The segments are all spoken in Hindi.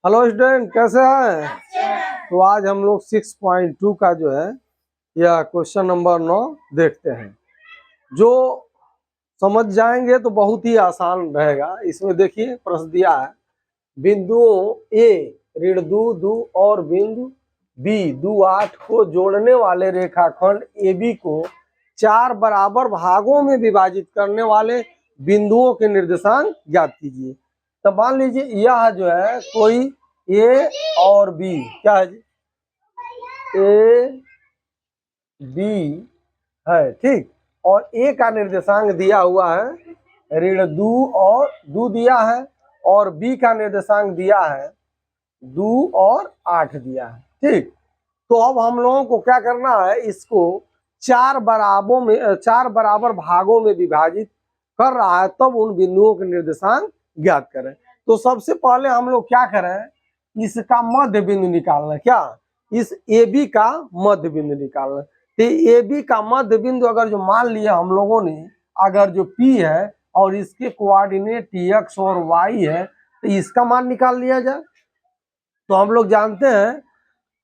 हेलो स्टूडेंट, कैसे हैं? तो आज हम लोग 6.2 का जो है यह क्वेश्चन नंबर 9 देखते हैं। जो समझ जाएंगे तो बहुत ही आसान रहेगा। इसमें देखिए प्रश्न दिया है, बिंदुओं ए ऋण दू और बिंदु बी दू 8 को जोड़ने वाले रेखाखंड ए बी को 4 बराबर भागों में विभाजित करने वाले बिंदुओं के निर्देशांक ज्ञात कीजिए। तो मान लीजिए यह जो है कोई ए और बी, क्या है जी, ए बी है, ठीक। और ए का निर्देशांक दिया हुआ है ऋण दू दिया है, और बी का निर्देशांक दिया है 2 और 8 दिया है, ठीक। तो अब हम लोगों को क्या करना है, इसको 4 बराबर भागों में विभाजित कर रहा है, तब उन बिंदुओं के निर्देशांक ज्ञात करें। तो सबसे पहले हम लोग क्या करें, इसका मध्य बिंदु निकालना। क्या, इस ए बी का मध्य बिंदु निकालना। तो ए बी का मध्य बिंदु अगर जो मान लिया हम लोगों ने, अगर जो P है और इसके कोऑर्डिनेट x और y है, तो इसका मान निकाल लिया जाए। तो हम लोग जानते हैं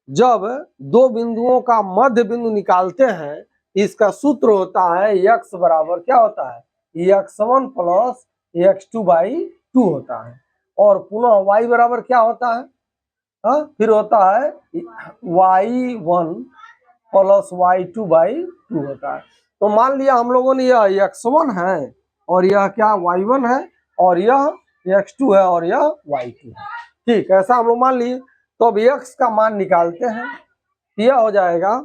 जब दो बिंदुओं का मध्य बिंदु निकालते हैं, इसका सूत्र होता है x बराबर क्या होता है, x1 प्लस x2/2 होता है। और पुनः y बराबर क्या होता है, फिर होता है y1 प्लस y2/2 होता है। तो मान लिया हम लोगों ने यह x1 है और यह क्या y1 है, और यह x2 है और यह y2 है, ठीक। ऐसा हम लोग मान लिए। तो अब x का मान निकालते हैं। यह हो जाएगा,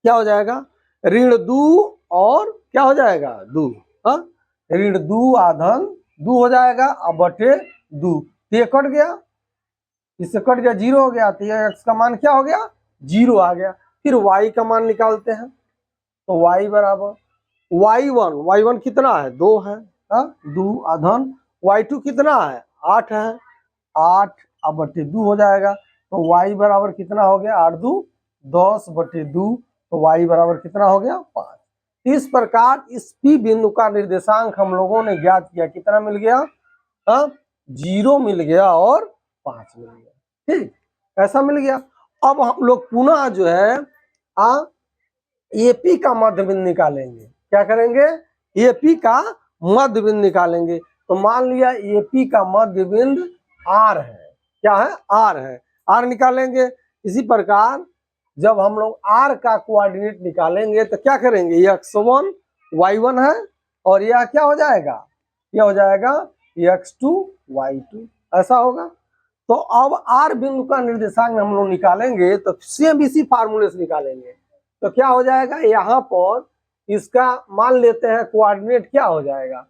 क्या हो जाएगा, ऋण दू और क्या हो जाएगा, दू, ऋण दू आधन दू हो जाएगा, अब बटे दू। तो ये कट गया, इससे कट गया, 0 हो गया। तो ये x का मान क्या हो गया, 0 आ गया। फिर y का मान निकालते हैं। तो y बराबर y1 कितना है, 2 है, 2 आधन y2 कितना है, 8 है, 8 अब बटे 2 हो जाएगा। तो y बराबर कितना हो गया, 8 2 10 बटे 2। तो y बराबर कितना हो गया, 5। इस प्रकार इस P बिंदु का निर्देशांक हम लोगों ने ज्ञात किया। कितना मिल गया, 0 मिल गया और 5 मिल गया, ठीक। ऐसा मिल गया। अब हम लोग पुनः जो है AP का मध्य बिंदु निकालेंगे। क्या करेंगे, AP का मध्य बिंदु निकालेंगे। तो मान लिया AP का मध्य बिंदु R है, क्या है, R है, R निकालेंगे। इसी प्रकार जब हम लोग R का कोऑर्डिनेट निकालेंगे तो क्या करेंगे, x1 y1 है और यह क्या हो जाएगा, यह हो जाएगा x2 y2, ऐसा होगा। तो अब R बिंदु का निर्देशांक हम लोग निकालेंगे तो सेम इसी फार्मूले से निकालेंगे। तो क्या हो जाएगा, यहाँ पर इसका मान लेते हैं कोऑर्डिनेट क्या हो जाएगा,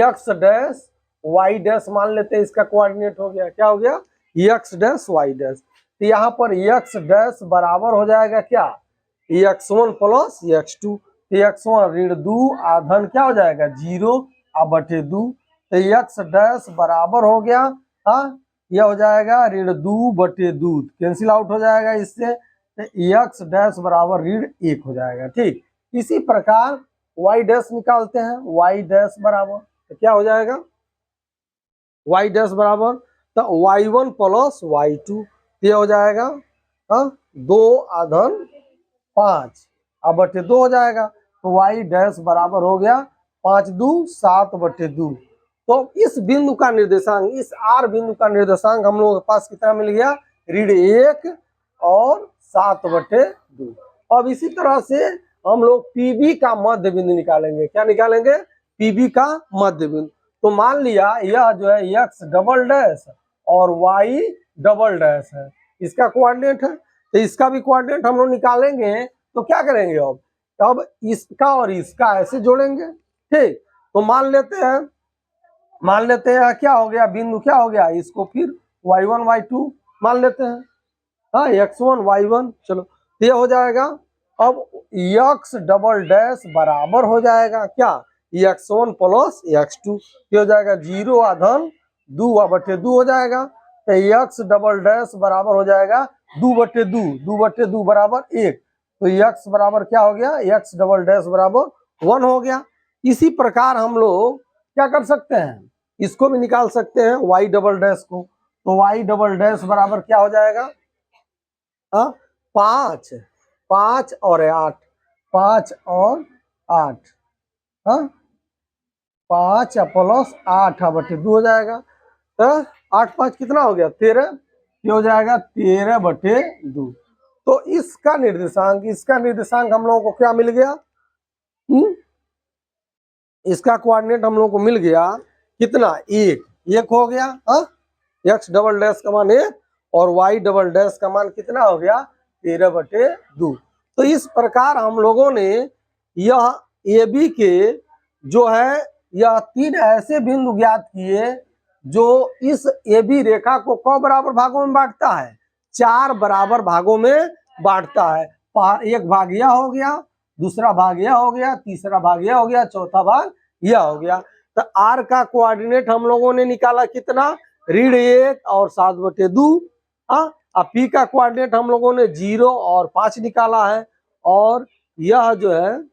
x डैश y डैश मान लेते हैं, इसका कोऑर्डिनेट हो गया, क्या हो गया, x डैश y डैश। तो यहाँ पर x डैश बराबर हो जाएगा क्या, x1 प्लस x2। तो x1 ऋण दू आधन क्या हो जाएगा, 0 अब बटे 2। तो x डैश बराबर हो गया, यह हो जाएगा ऋण 2 बटे 2, कैंसिल आउट हो जाएगा इससे। तो x डैश बराबर ऋण 1 हो जाएगा, ठीक। इसी प्रकार y डैश निकालते हैं। y डैश बराबर तो क्या हो जाएगा, y डैश बराबर तो y1 प्लस y2, ये हो जाएगा 2 आधन 5 अब बटे 2 हो जाएगा। तो y डैश बराबर हो गया 5 2 7 बटे 2। तो इस बिंदु का निर्देशांक, इस R बिंदु का निर्देशांक हम लोगों के पास कितना मिल गया, ऋण 1 और 7 बटे 2। अब इसी तरह से हम लोग PB का मध्य बिंदु निकालेंगे। क्या निकालेंगे, PB का मध्य बिंदु। तो मान लिया यह जो है x डबल डैश और y डबल डैश है, इसका कोऑर्डिनेट है। तो इसका भी कोऑर्डिनेट हम लोग निकालेंगे। तो क्या करेंगे, अब इसका और इसका ऐसे जोड़ेंगे, ठीक। तो मान लेते हैं क्या हो गया, बिंदु क्या हो गया, इसको फिर y1 y2 मान लेते हैं, x1 y1, चलो तो ये हो जाएगा। अब x डबल डैश बराबर हो जाएगा क्या, x1 प्लस x2, ये हो जाएगा 0 आधन 2 बटे 2 हो जाएगा। तो x डबल डैश बराबर हो जाएगा 2 बटे 2, 2 बटे 2 बराबर 1। तो x बराबर क्या हो गया, x डबल डैश बराबर 1 हो गया। इसी प्रकार हम लोग क्या कर सकते हैं, इसको भी निकाल सकते हैं y डबल डैश को, तो y डबल डैश बराबर क्या हो जाएगा? 5, 5 और 8, 5 और 8, 5 प्लस 8/2 हो जाएगा। 8 5 कितना हो गया? 13, ये हो जाएगा 13/2। तो इसका निर्देशांक हम लोगों को क्या मिल गया? इसका कोऑर्डिनेट हम लोगों को मिल गया कितना? 1 हो गया। x डबल डैश का मान 1 और y डबल डैश का मान कितना हो गया? 13/2। तो इस प्रकार हम लोगों ने यह AB के जो है यह 3 ऐसे बिंदु ज्ञात किए जो इस AB रेखा को क बराबर भागों में बांटता है? 4 बराबर भागों में बांटता है। एक भाग यह हो गया, दूसरा भाग यह हो गया, तीसरा भाग यह हो गया, चौथा भाग यह हो गया। तो R का कोऑर्डिनेट हम लोगों ने निकाला कितना? -1 और 7/2। अब P का कोऑर्डिनेट हम लोगों ने 0 और 5 निकाला है, और यह जो है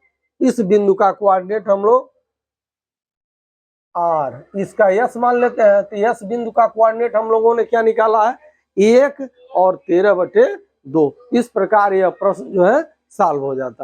इस बिंदु का कोऑर्डिनेट हम लोग R, इसका S मान लेते हैं। तो S बिंदु का कोऑर्डिनेट हम लोगों ने क्या निकाला है? 1 और 13/2। इस प्रकार यह प्रश्न जो है सॉल्व हो जाता है।